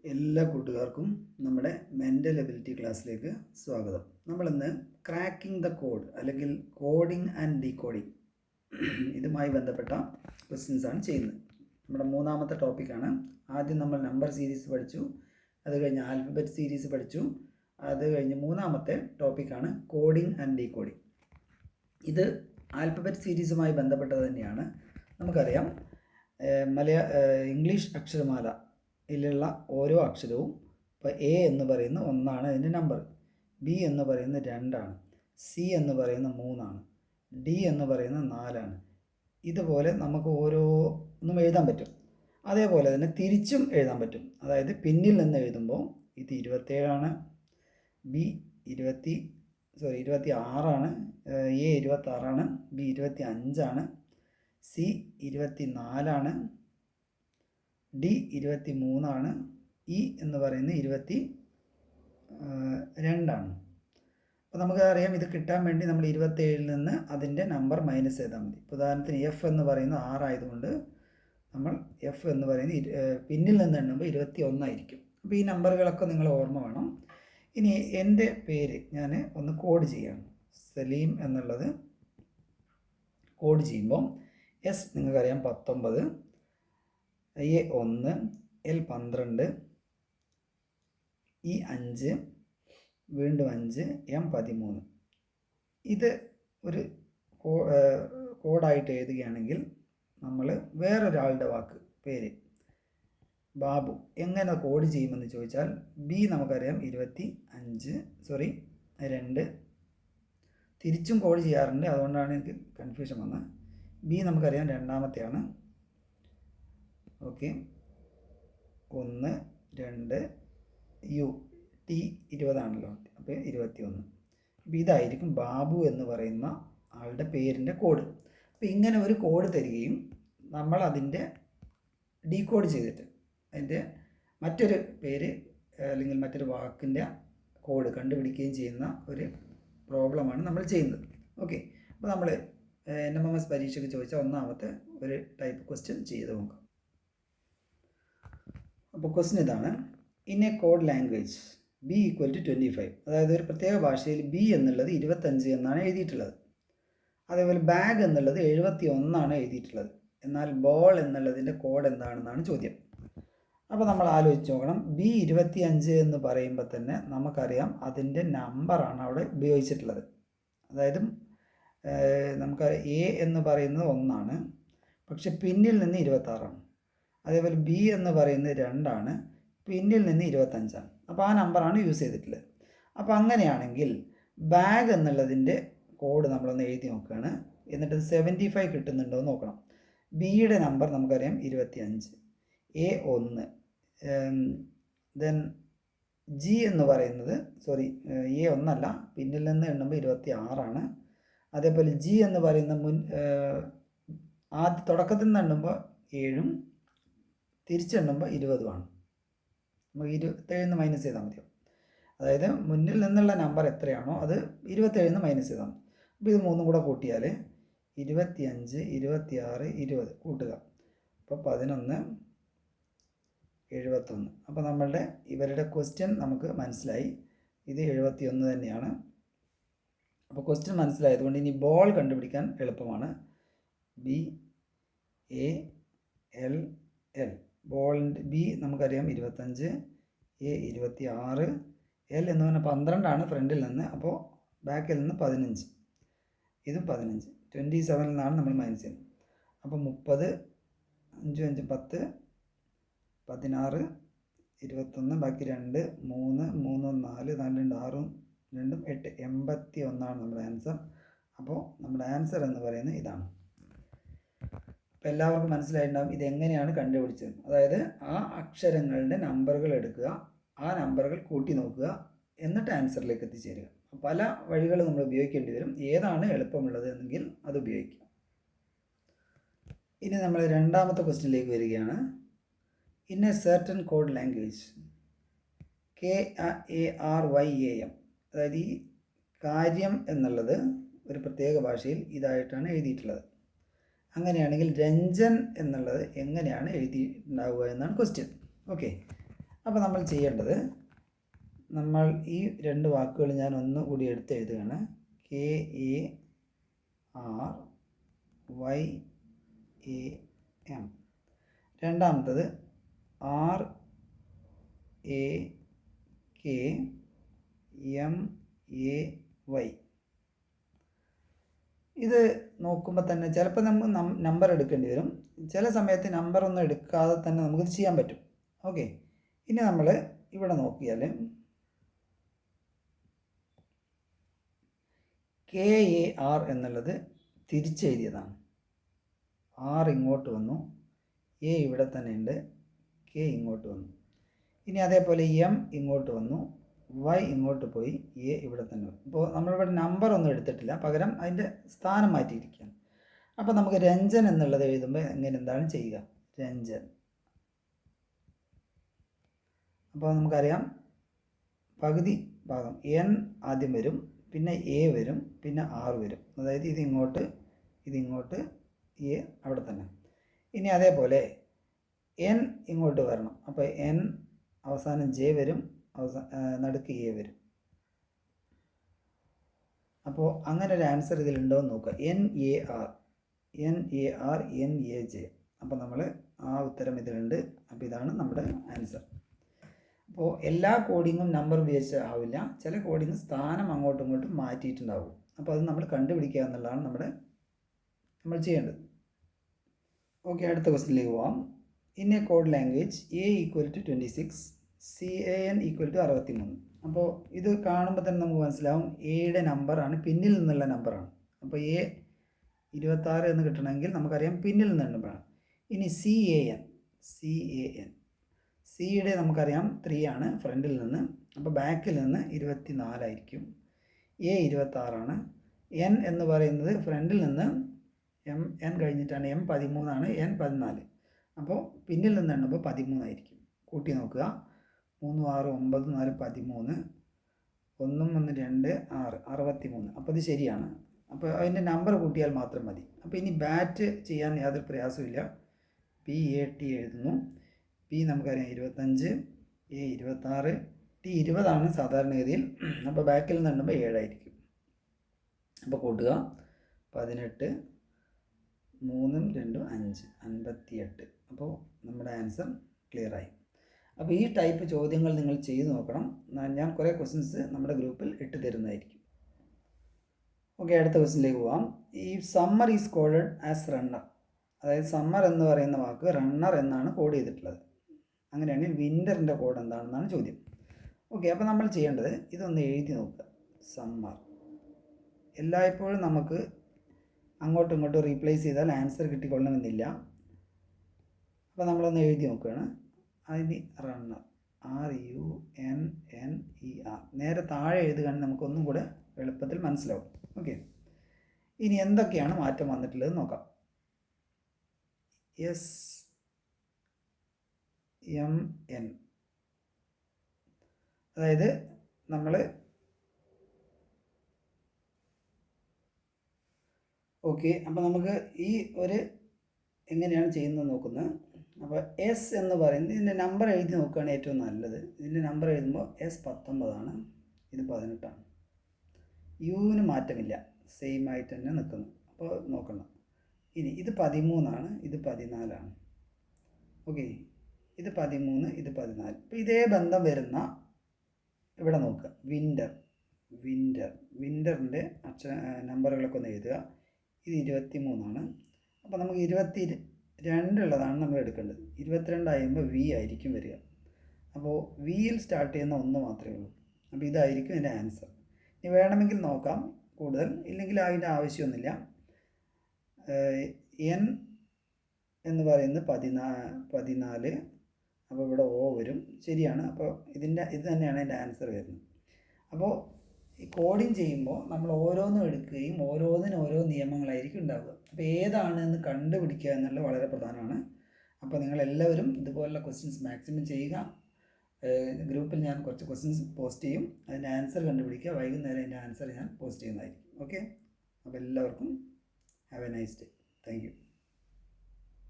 എല്ലാ കൂട്ടുകാർക്കും നമ്മുടെ മെൻ്റൽ എബിലിറ്റി ക്ലാസ്സിലേക്ക് സ്വാഗതം. നമ്മളിന്ന് ക്രാക്കിംഗ് ദ കോഡ് അല്ലെങ്കിൽ കോഡിംഗ് ആൻഡ് ഡീകോഡിംഗ് ഇതുമായി ബന്ധപ്പെട്ട ക്വസ്റ്റ്യൻസാണ് ചെയ്യുന്നത്. നമ്മുടെ മൂന്നാമത്തെ ടോപ്പിക്കാണ്. ആദ്യം നമ്മൾ നമ്പർ സീരീസ് പഠിച്ചു, അത് കഴിഞ്ഞ് ആൽഫബറ്റ് സീരീസ് പഠിച്ചു, അത് കഴിഞ്ഞ് മൂന്നാമത്തെ ടോപ്പിക്കാണ് കോഡിംഗ് ആൻഡ് ഡീകോഡിംഗ്. ഇത് ആൽഫബറ്റ് സീരീസുമായി ബന്ധപ്പെട്ടത് തന്നെയാണ്. നമുക്കറിയാം ഇംഗ്ലീഷ് അക്ഷരമാല ിലുള്ള ഓരോ അക്ഷരവും ഇപ്പോൾ എ എന്ന് പറയുന്ന 1 അതിൻ്റെ നമ്പർ, ബി എന്ന് പറയുന്ന 2, സി എന്ന് പറയുന്ന 3, ഡി എന്ന് പറയുന്ന 4. ഇതുപോലെ നമുക്ക് ഓരോന്നും എഴുതാൻ പറ്റും. അതേപോലെ തന്നെ തിരിച്ചും എഴുതാൻ പറ്റും. അതായത് പിന്നിൽ നിന്ന് എഴുതുമ്പോൾ ഇത് 27, B 26, A 26, B 25, C 24, D 23, E എന്ന് പറയുന്നത് 22. അപ്പോൾ നമുക്കറിയാം ഇത് കിട്ടാൻ വേണ്ടി നമ്മൾ 27 നിന്ന് അതിൻ്റെ നമ്പർ മൈനസ് ചെയ്താൽ മതി. ഉദാഹരണത്തിന് എഫ് എന്ന് പറയുന്നത് 6 ആയതുകൊണ്ട് നമ്മൾ എഫ് എന്ന് പറയുന്നത് പിന്നിൽ നിന്ന് എണ്ണുമ്പോൾ 21 ആയിരിക്കും. അപ്പോൾ ഈ നമ്പറുകളൊക്കെ നിങ്ങൾ ഓർമ്മ വേണം. ഇനി എൻ്റെ പേര് ഞാൻ ഒന്ന് കോഡ് ചെയ്യാണ്. സലീം എന്നുള്ളത് കോഡ് ചെയ്യുമ്പോൾ എസ് നിങ്ങൾക്കറിയാം 19, എ 1, എൽ 12, ഇ 5, വീണ്ടും 5, എം 13. ഇത് ഒരു കോഡായിട്ട് എഴുതുകയാണെങ്കിൽ നമ്മൾ വേറൊരാളുടെ പേര് ബാബു എങ്ങനെ കോഡ് ചെയ്യുമെന്ന് ചോദിച്ചാൽ ബി നമുക്കറിയാം 2 തിരിച്ചും കോഡ് ചെയ്യാറുണ്ട്, അതുകൊണ്ടാണ് എനിക്ക് കൺഫ്യൂഷൻ വന്നത്. ബി നമുക്കറിയാം രണ്ടാമത്തെയാണ്. ഓക്കെ, 1, 2, യു ടി 20 ആണല്ലോ, അപ്പോൾ 21. അപ്പോൾ ഇതായിരിക്കും ബാബു എന്ന് പറയുന്ന ആളുടെ പേരിൻ്റെ കോഡ്. അപ്പോൾ ഇങ്ങനെ ഒരു കോഡ് തരികയും നമ്മൾ അതിൻ്റെ ഡീകോഡ് ചെയ്തിട്ട് അതിൻ്റെ മറ്റൊരു പേര് അല്ലെങ്കിൽ മറ്റൊരു വാക്കിൻ്റെ കോഡ് കണ്ടുപിടിക്കുകയും ചെയ്യുന്ന ഒരു പ്രോബ്ലമാണ് നമ്മൾ ചെയ്യുന്നത്. ഓക്കെ, അപ്പോൾ നമ്മൾ NMMS പരീക്ഷയ്ക്ക് ചോദിച്ച ഒന്നാമത്തെ ഒരു ടൈപ്പ് ക്വസ്റ്റ്യൻ ചെയ്ത് നോക്കാം. അപ്പോൾ ക്വസ്റ്റ്യൻ ഇതാണ്: in a code language B equal to 25. അതായത് ഒരു പ്രത്യേക ഭാഷയിൽ ബി എന്നുള്ളത് 25 എന്നാണ് എഴുതിയിട്ടുള്ളത്. അതേപോലെ ബാഗ് എന്നുള്ളത് 71 എഴുതിയിട്ടുള്ളത്. എന്നാൽ ബോൾ എന്നുള്ളതിൻ്റെ കോഡ് എന്താണെന്നാണ് ചോദ്യം. അപ്പോൾ നമ്മൾ ആലോചിച്ച് നോക്കണം. ബി 25 എന്ന് പറയുമ്പോൾ തന്നെ നമുക്കറിയാം അതിൻ്റെ നമ്പറാണ് അവിടെ ഉപയോഗിച്ചിട്ടുള്ളത്. അതായത് നമുക്കറിയാം എ എന്ന് പറയുന്നത് 1, പക്ഷെ പിന്നിൽ നിന്ന് 26. അതേപോലെ ബി എന്ന് പറയുന്നത് 2, പിന്നിൽ നിന്ന് 25. അപ്പോൾ ആ നമ്പറാണ് യൂസ് ചെയ്തിട്ടുള്ളത്. അപ്പോൾ അങ്ങനെയാണെങ്കിൽ ബാഗ് എന്നുള്ളതിൻ്റെ കോഡ് നമ്മളൊന്ന് എഴുതി നോക്കുകയാണ്. എന്നിട്ട് 75 കിട്ടുന്നുണ്ടോ എന്ന് നോക്കണം. ബിയുടെ നമ്പർ നമുക്കറിയാം 25, എ 1, ദെൻ ജി എന്ന് പറയുന്നത് എ 1 പിന്നിൽ നിന്ന് എണ്ണുമ്പോൾ 26. അതേപോലെ ജി എന്ന് പറയുന്ന തുടക്കത്തിൽ നിന്ന് എണ്ണുമ്പോൾ 7, തിരിച്ചെണ്ണുമ്പോൾ 20. നമുക്ക് 27 മൈനസ് ചെയ്താൽ മതിയോ? അതായത് മുന്നിൽ നിന്നുള്ള നമ്പർ എത്രയാണോ അത് 27 മൈനസ് ചെയ്താൽ മതി. അപ്പോൾ ഇത് 3 കൂടെ കൂട്ടിയാൽ 25, 26, 20 കൂട്ടുക, അപ്പോൾ 11, 71. അപ്പോൾ നമ്മളുടെ ഇവരുടെ ക്വസ്റ്റ്യൻ നമുക്ക് മനസ്സിലായി, ഇത് 71 തന്നെയാണ്. അപ്പോൾ ക്വസ്റ്റ്യൻ മനസ്സിലായതുകൊണ്ട് ഇനി ബോൾ കണ്ടുപിടിക്കാൻ എളുപ്പമാണ്. ബി എ എൽ എൽ ബോളിൻ്റെ ബി നമുക്കറിയാം 25, എ 26, എൽ എന്ന് പറഞ്ഞാൽ 12 ഫ്രണ്ടിൽ നിന്ന്, അപ്പോൾ ബാക്കിൽ നിന്ന് 15, ഇതും 15, 27 നിന്നാണ് നമ്മൾ മൈനസ് ചെയ്യുന്നത്. അപ്പോൾ 30, 5, 5, 10, 16, 21, ബാക്കി 2, 3, 3, 4, 4, 6, 2, 8, 81 നമ്മുടെ ആൻസർ. അപ്പോൾ നമ്മുടെ ആൻസർ എന്ന് പറയുന്നത് ഇതാണ്. അപ്പോൾ എല്ലാവർക്കും മനസ്സിലായിട്ടുണ്ടാകും ഇതെങ്ങനെയാണ് കണ്ടുപിടിച്ചത്. അതായത് ആ അക്ഷരങ്ങളുടെ നമ്പറുകൾ എടുക്കുക, ആ നമ്പറുകൾ കൂട്ടി നോക്കുക, എന്നിട്ട് ആൻസറിലേക്ക് എത്തിച്ചേരുക. പല വഴികൾ നമ്മൾ ഉപയോഗിക്കേണ്ടി വരും. ഏതാണ് എളുപ്പമുള്ളത് എന്നെങ്കിൽ അത് ഉപയോഗിക്കുക. ഇനി നമ്മൾ രണ്ടാമത്തെ ക്വസ്റ്റ്യനിലേക്ക് വരികയാണ്. In A certain code language KARYAM, അതായത് ഈ കാര്യം എന്നുള്ളത് ഒരു പ്രത്യേക ഭാഷയിൽ ഇതായിട്ടാണ് എഴുതിയിട്ടുള്ളത്. അങ്ങനെയാണെങ്കിൽ രഞ്ജൻ എന്നുള്ളത് എങ്ങനെയാണ് എഴുതിയിട്ടുണ്ടാവുക എന്നാണ് ക്വസ്റ്റ്യൻ. ഓക്കെ, അപ്പോൾ നമ്മൾ ചെയ്യേണ്ടത്, നമ്മൾ ഈ രണ്ട് വാക്കുകൾ ഞാൻ ഒന്നുകൂടി എടുത്ത് എഴുതുകയാണ്. KARYAM. രണ്ടാമത്തത് RAKMAY. ഇത് നോക്കുമ്പോൾ തന്നെ ചിലപ്പോൾ നമുക്ക് നമ്പർ എടുക്കേണ്ടി വരും. ചില സമയത്ത് നമ്പർ ഒന്നും എടുക്കാതെ തന്നെ നമുക്കിത് ചെയ്യാൻ പറ്റും. ഓക്കെ, ഇനി നമ്മൾ ഇവിടെ നോക്കിയാൽ KAR എന്നുള്ളത് തിരിച്ചെഴുതിയതാണ്. R ഇങ്ങോട്ട് വന്നു, A ഇവിടെ തന്നെ ഉണ്ട്, K ഇങ്ങോട്ട് വന്നു. ഇനി അതേപോലെ M ഇങ്ങോട്ട് വന്നു, Y ഇങ്ങോട്ട് പോയി, A ഇവിടെ തന്നെ വന്നു. ഇപ്പോൾ നമ്മളിവിടെ നമ്പർ ഒന്നും എടുത്തിട്ടില്ല, പകരം അതിൻ്റെ സ്ഥാനം മാറ്റിയിരിക്കുകയാണ്. അപ്പോൾ നമുക്ക് രഞ്ജൻ എന്നുള്ളത് എഴുതുമ്പോൾ എന്താണ് ചെയ്യുക? രഞ്ജൻ. അപ്പോൾ നമുക്കറിയാം പകുതി ഭാഗം N ആദ്യം വരും, പിന്നെ A വരും, പിന്നെ R വരും. അതായത് ഇതിങ്ങോട്ട് A അവിടെ തന്നെ. ഇനി അതേപോലെ N ഇങ്ങോട്ട് വരണം. അപ്പോൾ N അവസാനം J വരും, നടുക്ക് A വരും. അപ്പോൾ അങ്ങനെ ഒരു ആൻസർ ഇതിലുണ്ടോ എന്ന് നോക്കുക. NAR NAJ. അപ്പോൾ നമ്മൾ ആ ഉത്തരം ഇതിലുണ്ട്. അപ്പോൾ ഇതാണ് നമ്മുടെ ആൻസർ. അപ്പോൾ എല്ലാ കോഡിങ്ങും നമ്പർ ഉപയോഗിച്ച് ആവില്ല. ചില കോഡിങ് സ്ഥാനം അങ്ങോട്ടും ഇങ്ങോട്ടും മാറ്റിയിട്ടുണ്ടാവും. അപ്പോൾ അത് നമ്മൾ കണ്ടുപിടിക്കുക എന്നുള്ളതാണ് നമ്മൾ ചെയ്യേണ്ടത്. ഓക്കെ, അടുത്ത ക്വസ്റ്റ്യനിലേക്ക് പോവാം. In a code language A = 26, CAN = 63. അപ്പോൾ ഇത് കാണുമ്പോൾ തന്നെ നമുക്ക് മനസ്സിലാവും എയുടെ നമ്പറാണ്, പിന്നിൽ നിന്നുള്ള നമ്പറാണ്. അപ്പോൾ A 26 എന്ന് കിട്ടണമെങ്കിൽ നമുക്കറിയാം പിന്നിൽ നിന്ന് നമ്പറാണ്. ഇനി CAN സിയുടെ നമുക്കറിയാം 3 ആണ് ഫ്രണ്ടിൽ നിന്ന്. അപ്പോൾ ബാക്കിൽ നിന്ന് 24 ആയിരിക്കും. A 26 ആണ്. N എന്ന് പറയുന്നത് ഫ്രണ്ടിൽ നിന്ന് N കഴിഞ്ഞിട്ടാണ്, M 13 ആണ്, N 14. അപ്പോൾ പിന്നിൽ നിന്ന് എണ്ണുമ്പോൾ 13 ആയിരിക്കും. കൂട്ടി നോക്കുക. 3 6 9 4 13, 1 1 2 6 63. അപ്പോൾ ഇത് ശരിയാണ്. അപ്പോൾ അതിൻ്റെ നമ്പർ കൂട്ടിയാൽ മാത്രം മതി. അപ്പോൾ ഇനി ബാറ്റ് ചെയ്യാൻ യാതൊരു പ്രയാസമില്ല. PAT എഴുതുന്നു. P നമുക്കറിയാം 25, A 26, T 20 ആണ് സാധാരണഗതിയിൽ. അപ്പോൾ ബാക്കിൽ നിന്ന് എണ്ണുമ്പോൾ 7 ആയിരിക്കും. അപ്പോൾ കൂട്ടുക. 18 3 2 5 58. അപ്പോൾ നമ്മുടെ ആൻസർ ക്ലിയറായി. അപ്പോൾ ഈ ടൈപ്പ് ചോദ്യങ്ങൾ നിങ്ങൾ ചെയ്ത് നോക്കണം. ഞാൻ കുറേ ക്വസ്റ്റ്യൻസ് നമ്മുടെ ഗ്രൂപ്പിൽ ഇട്ട് തരുന്നതായിരിക്കും. ഓക്കെ, അടുത്ത ക്വസ്റ്റ്യനിലേക്ക് പോവാം. ഈ summer is coded as runner. അതായത് സമ്മർ എന്ന് പറയുന്ന വാക്ക് റണ്ണർ എന്നാണ് കോഡ് ചെയ്തിട്ടുള്ളത്. അങ്ങനെയാണെങ്കിൽ വിൻ്ററിൻ്റെ കോഡ് എന്താണെന്നാണ് ചോദ്യം. ഓക്കെ, അപ്പോൾ നമ്മൾ ചെയ്യേണ്ടത് ഇതൊന്ന് എഴുതി നോക്കുക. സമ്മർ എല്ലായ്പ്പോഴും നമുക്ക് അങ്ങോട്ടും ഇങ്ങോട്ടും റീപ്ലേസ് ചെയ്താൽ ആൻസർ കിട്ടിക്കൊള്ളണമെന്നില്ല. അപ്പോൾ നമ്മളൊന്ന് എഴുതി നോക്കുകയാണ്. അതിന് റണ്ണർ RUNNER നേരെ താഴെ എഴുതുകയാണെങ്കിൽ നമുക്കൊന്നും കൂടെ എളുപ്പത്തിൽ മനസ്സിലാവും. ഓക്കെ, ഇനി എന്തൊക്കെയാണ് മാറ്റം വന്നിട്ടുള്ളത് നോക്കാം. SMN, അതായത് നമ്മൾ ഓക്കെ, അപ്പോൾ നമുക്ക് ഈ ഒരു എങ്ങനെയാണ് ചെയ്യുന്നത് നോക്കുന്നത്. അപ്പോൾ S എന്ന് പറയുന്നത് ഇതിൻ്റെ നമ്പർ എഴുതി നോക്കുകയാണ് ഏറ്റവും നല്ലത്. ഇതിൻ്റെ നമ്പർ എഴുതുമ്പോൾ S 19 ആണ്, ഇത് 18 ആണ്. യുവിന് മാറ്റമില്ല, സെയിം ആയിട്ട് തന്നെ നിൽക്കുന്നു. അപ്പോൾ നോക്കണം. ഇനി ഇത് 13 ആണ്, ഇത് 14 ആണ്. ഓക്കെ, ഇത് 13, ഇത് 14. അപ്പോൾ ഇതേ ബന്ധം വരുന്ന ഇവിടെ നോക്കുക. വിൻ്ററിൻ്റെ നമ്പറുകളൊക്കെ ഒന്ന് എഴുതുക. ഇത് 23 ആണ്. അപ്പോൾ നമുക്ക് 22 ഉള്ളതാണ് നമ്മൾ എടുക്കേണ്ടത്. 22 ആകുമ്പോൾ V ആയിരിക്കും വരിക. അപ്പോൾ വിയിൽ സ്റ്റാർട്ട് ചെയ്യുന്ന 1 മാത്രമേ ഉള്ളൂ. അപ്പോൾ ഇതായിരിക്കും എൻ്റെ ആൻസർ. ഇനി വേണമെങ്കിൽ നോക്കാം കൂടുതൽ, ഇല്ലെങ്കിൽ അതിൻ്റെ ആവശ്യമൊന്നുമില്ല. N എന്ന് പറയുന്നത് 14. അപ്പോൾ ഇവിടെ O വരും. ശരിയാണ്. അപ്പോൾ ഇത് തന്നെയാണ് എൻ്റെ ആൻസർ വരുന്നത്. അപ്പോൾ ഈ കോഡിങ് ചെയ്യുമ്പോൾ നമ്മൾ ഓരോന്നും എടുക്കുകയും ഓരോന്നിനും ഓരോ നിയമങ്ങളായിരിക്കും ഉണ്ടാവുക. അപ്പോൾ ഏതാണ് എന്ന് കണ്ടുപിടിക്കുക എന്നുള്ളത് വളരെ പ്രധാനമാണ്. അപ്പോൾ നിങ്ങളെല്ലാവരും ഇതുപോലുള്ള ക്വസ്റ്റ്യൻസ് മാക്സിമം ചെയ്യുക. ഗ്രൂപ്പിൽ ഞാൻ കുറച്ച് ക്വസ്റ്റ്യൻസ് പോസ്റ്റ് ചെയ്യും, അതിൻ്റെ ആൻസർ കണ്ടുപിടിക്കുക. വൈകുന്നേരം അതിൻ്റെ ആൻസർ ഞാൻ പോസ്റ്റ് ചെയ്യുന്നതായിരിക്കും. ഓക്കെ, അപ്പോൾ എല്ലാവർക്കും have A nice day. Thank you.